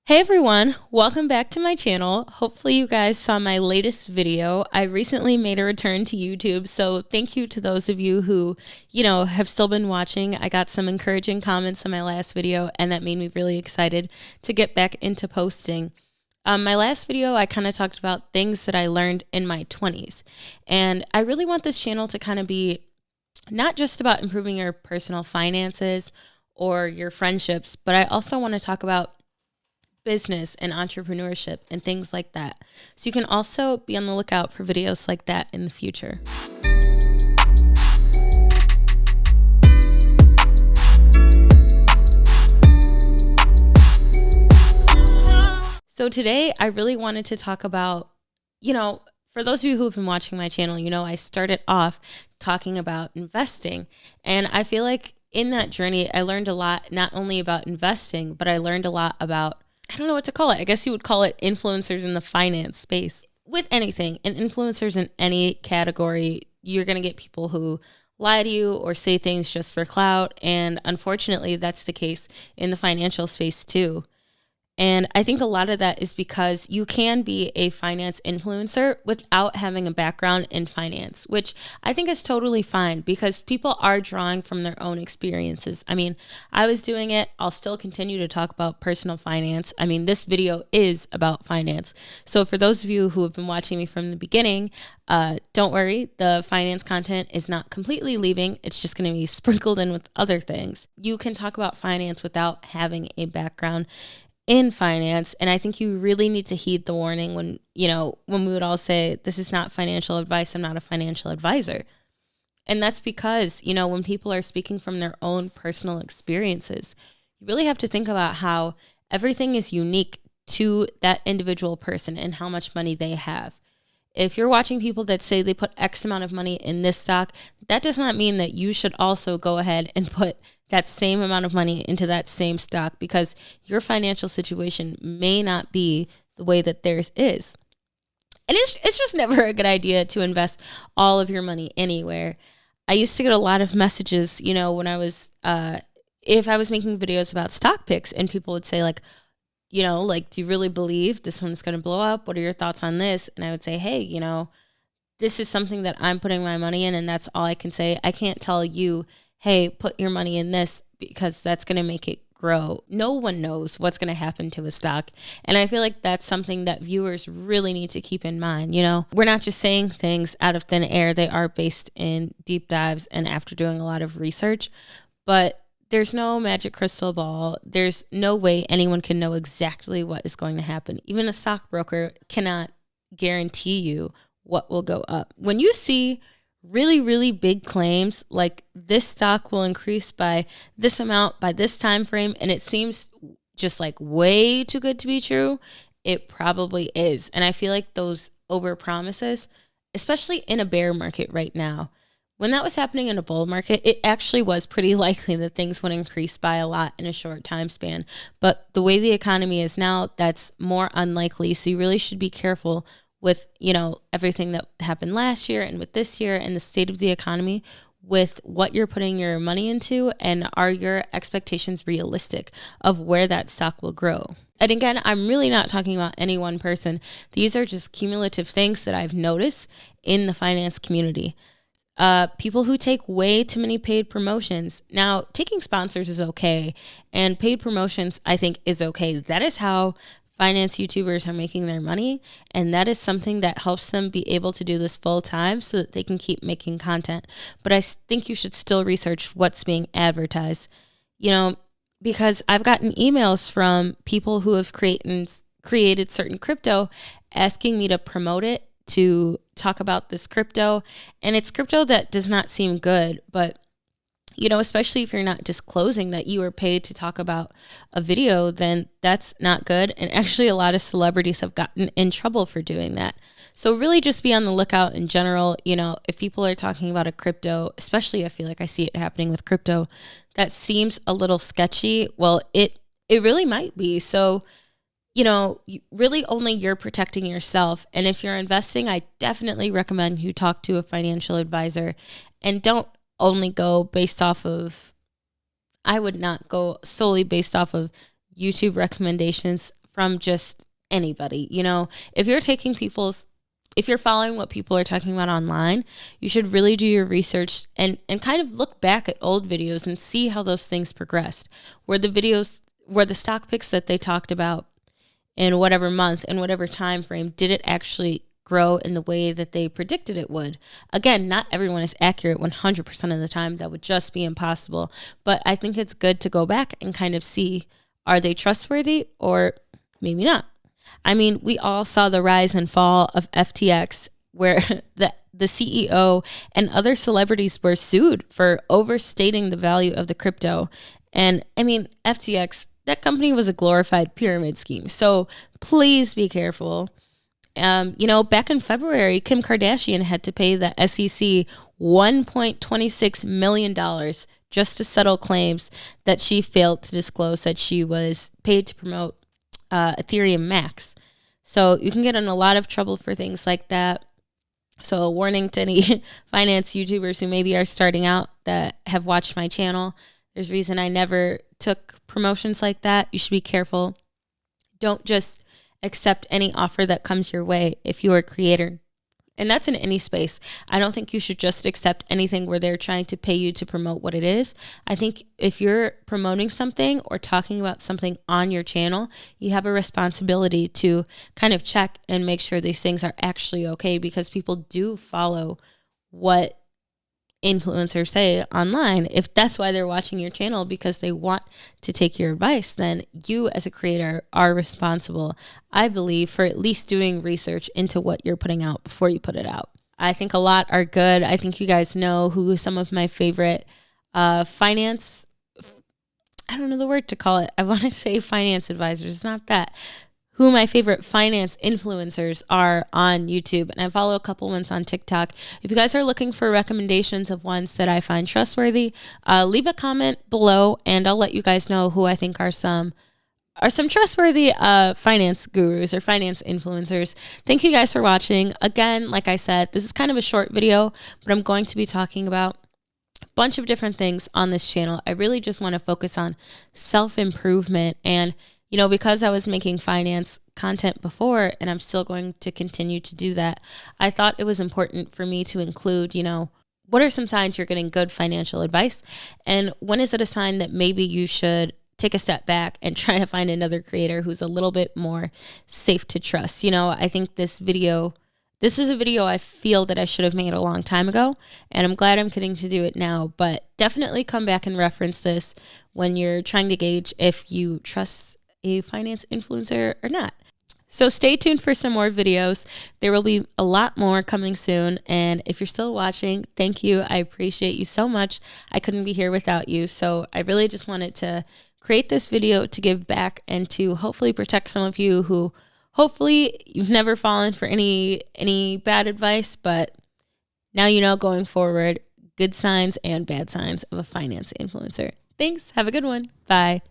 Hey everyone, welcome back to my channel. Hopefully you guys saw my latest video. I recently made a return to YouTube, so thank you to those of you who, have still been watching. I got some encouraging comments on my last video, and that made me really excited to get back into posting. My last video, I kind of talked about things that I learned in my 20s, and I really want this channel to kind of be not just about improving your personal finances or your friendships, but I also want to talk about business and entrepreneurship and things like that. So you can also be on the lookout for videos like that in the future. So today I really wanted to talk about, for those of you who have been watching my channel, I started off talking about investing. And I feel like in that journey, I learned a lot, not only about investing, but I learned a lot about, I don't know what to call it. I guess you would call it influencers in the finance space. With anything, and influencers in any category, you're going to get people who lie to you or say things just for clout. And unfortunately, that's the case in the financial space too. And I think a lot of that is because you can be a finance influencer without having a background in finance, which I think is totally fine because people are drawing from their own experiences. I mean, I was doing it. I'll still continue to talk about personal finance. I mean, this video is about finance. So for those of you who have been watching me from the beginning, don't worry, the finance content is not completely leaving. It's just going to be sprinkled in with other things. You can talk about finance without having a background in finance. And I think you really need to heed the warning when we would all say, this is not financial advice. I'm not a financial advisor. And that's because, when people are speaking from their own personal experiences, you really have to think about how everything is unique to that individual person and how much money they have. If you're watching people that say they put X amount of money in this stock, that does not mean that you should also go ahead and put that same amount of money into that same stock because your financial situation may not be the way that theirs is. And it's just never a good idea to invest all of your money anywhere. I used to get a lot of messages, when I was, if I was making videos about stock picks and people would say like, do you really believe this one's going to blow up? What are your thoughts on this? And I would say, hey, this is something that I'm putting my money in and that's all I can say. I can't tell you, hey, put your money in this because that's going to make it grow. No one knows what's going to happen to a stock. And I feel like that's something that viewers really need to keep in mind. We're not just saying things out of thin air. They are based in deep dives and after doing a lot of research, but there's no magic crystal ball. There's no way anyone can know exactly what is going to happen. Even a stockbroker cannot guarantee you what will go up. When you see really, really big claims like this stock will increase by this amount by this time frame, and it seems just like way too good to be true, it probably is. And I feel like those over promises, especially in a bear market right now, when that was happening in a bull market, it actually was pretty likely that things would increase by a lot in a short time span. But the way the economy is now, that's more unlikely. So you really should be careful with, everything that happened last year and with this year and the state of the economy with what you're putting your money into, and are your expectations realistic of where that stock will grow? And again, I'm really not talking about any one person. These are just cumulative things that I've noticed in the finance community. People who take way too many paid promotions. Now, taking sponsors is okay, and paid promotions, I think, is okay. That is how finance YouTubers are making their money, and that is something that helps them be able to do this full time so that they can keep making content. But I think you should still research what's being advertised, because I've gotten emails from people who have created certain crypto asking me to promote it, to talk about this crypto, and it's crypto that does not seem good, but especially if you're not disclosing that you were paid to talk about a video, then that's not good. And actually a lot of celebrities have gotten in trouble for doing that. So really just be on the lookout in general. If people are talking about a crypto, especially I feel like I see it happening with crypto, that seems a little sketchy. Well, it really might be. So really only you're protecting yourself. And if you're investing, I definitely recommend you talk to a financial advisor and don't only go based off of, I would not go solely based off of YouTube recommendations from just anybody. You know, if you're following what people are talking about online, you should really do your research and kind of look back at old videos and see how those things progressed. Were the stock picks that they talked about in whatever month and whatever time frame, did it actually grow in the way that they predicted it would? Again, not everyone is accurate 100% of the time. That would just be impossible. But I think it's good to go back and kind of see, are they trustworthy or maybe not? I mean, we all saw the rise and fall of FTX, where the CEO and other celebrities were sued for overstating the value of the crypto. And I mean, FTX, that company was a glorified pyramid scheme. So please be careful. Back in February, Kim Kardashian had to pay the SEC $1.26 million just to settle claims that she failed to disclose that she was paid to promote Ethereum Max. So you can get in a lot of trouble for things like that. So a warning to any finance YouTubers who maybe are starting out that have watched my channel. There's a reason I never took promotions like that. You should be careful. Don't just accept any offer that comes your way if you're a creator. And that's in any space. I don't think you should just accept anything where they're trying to pay you to promote what it is. I think if you're promoting something or talking about something on your channel, you have a responsibility to kind of check and make sure these things are actually okay, because people do follow what influencers say online. If that's why they're watching your channel, because they want to take your advice, then you as a creator are responsible, I believe, for at least doing research into what you're putting out before you put it out. I think a lot are good. I think you guys know who some of my favorite finance, I don't know the word to call it. I want to say finance advisors. It's not that. Who my favorite finance influencers are on YouTube. And I follow a couple ones on TikTok. If you guys are looking for recommendations of ones that I find trustworthy, leave a comment below and I'll let you guys know who I think are some trustworthy finance gurus or finance influencers. Thank you guys for watching. Again, like I said, this is kind of a short video, but I'm going to be talking about a bunch of different things on this channel. I really just want to focus on self-improvement. And because I was making finance content before, and I'm still going to continue to do that, I thought it was important for me to include, what are some signs you're getting good financial advice? And when is it a sign that maybe you should take a step back and try to find another creator who's a little bit more safe to trust? I think this is a video I feel that I should have made a long time ago, and I'm glad I'm getting to do it now. But definitely come back and reference this when you're trying to gauge if you trust a finance influencer or not. So stay tuned for some more videos. There will be a lot more coming soon. And if you're still watching, thank you. I appreciate you so much. I couldn't be here without you. So I really just wanted to create this video to give back and to hopefully protect some of you who hopefully you've never fallen for any bad advice, but now you know going forward, good signs and bad signs of a finance influencer. Thanks. Have a good one. Bye.